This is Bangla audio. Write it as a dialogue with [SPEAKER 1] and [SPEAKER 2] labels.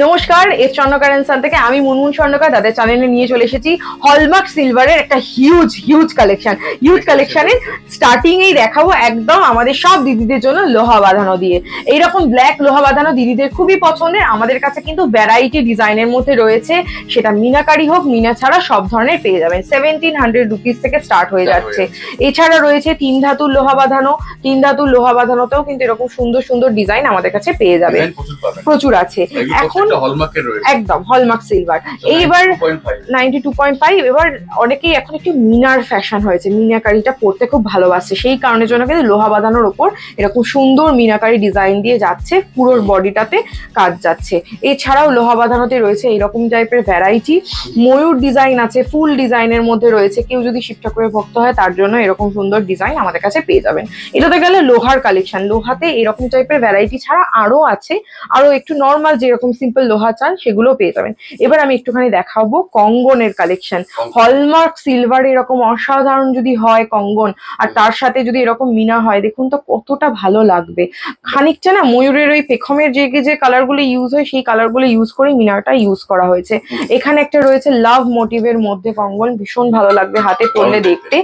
[SPEAKER 1] নমস্কার, এস স্বর্ণকার এন্ড থেকে আমি মুনমুন স্বর্ণকার তাদের চ্যানেলে নিয়ে চলে এসেছি হলমার্ক সিলভারের একটা হিউজ কালেকশনের স্টার্টিং এই দেখাবো একদম আমাদের সব দিদিদের জন্য লোহা বাঁধানো দিয়ে। এইরকম ব্ল্যাক লোহা বাঁধানো দিদিদের খুবই পছন্দের। আমাদের কাছে কিন্তু ভ্যারাইটি ডিজাইনের মধ্যে রয়েছে, সেটা মিনাকারি হোক মিনা ছাড়া সব ধরনের পেয়ে যাবেন। 1700 রুপিস থেকে স্টার্ট হয়ে যাচ্ছে। এছাড়া রয়েছে তিন ধাতুর লোহা বাঁধানো, তিন ধাতুর লোহা বাঁধানোতেও কিন্তু এরকম সুন্দর সুন্দর ডিজাইন আমাদের কাছে পেয়ে যাবে, প্রচুর আছে। এখন একদম হলমার্ক সিলভার। এইবার 92.5। এবার অনেকেই এখন একটু মিনার ফ্যাশন হয়েছে, মিনাকারিটা পরতে খুব ভালোবাসছে, সেই কারণের জন্য কিন্তু লোহা বাঁধানোর ওপর এরকম সুন্দর মিনাকারি ডিজাইন দিয়ে যাচ্ছে, পুরো বডিটাতে কাজ যাচ্ছে। এছাড়াও লোহা বাঁধানোতে রয়েছে এইরকম টাইপের ভ্যারাইটি, ময়ূর ডিজাইন আছে, ফুল ডিজাইনের মধ্যে রয়েছে। কেউ যদি শিব ঠাকুরের ভক্ত হয় তার জন্য এরকম সুন্দর ডিজাইন আমাদের কাছে পেয়ে যাবেন। এটাতে গেলে লোহার কালেকশন। লোহাতে এরকম টাইপের ভ্যারাইটি ছাড়া আরো আছে, আরো একটু নর্মাল যেরকম সিম্পল লোহা চান সেগুলো পেয়ে যাবেন। এবার আমি একটুখানি দেখাবো কঙ্গনের কালেকশন। হলমার্ক সিলভার এরকম অসাধারণ যদি হয় কঙ্গন, আর তার সাথে যদি এরকম মিনা হয়, দেখুন তো কতটা ভালো লাগবে। খানিকটা না ময়ূরের ওই পেখমের যে কালার গুলো ইউজ হয় সেই কালার গুলো ইউজ করে মিনারটা ইউজ করা হয়েছে। এখানে একটা রয়েছে লাভ মোটিভের মধ্যে কঙ্গন, ভীষণ ভালো লাগবে হাতে পরলে দেখতে।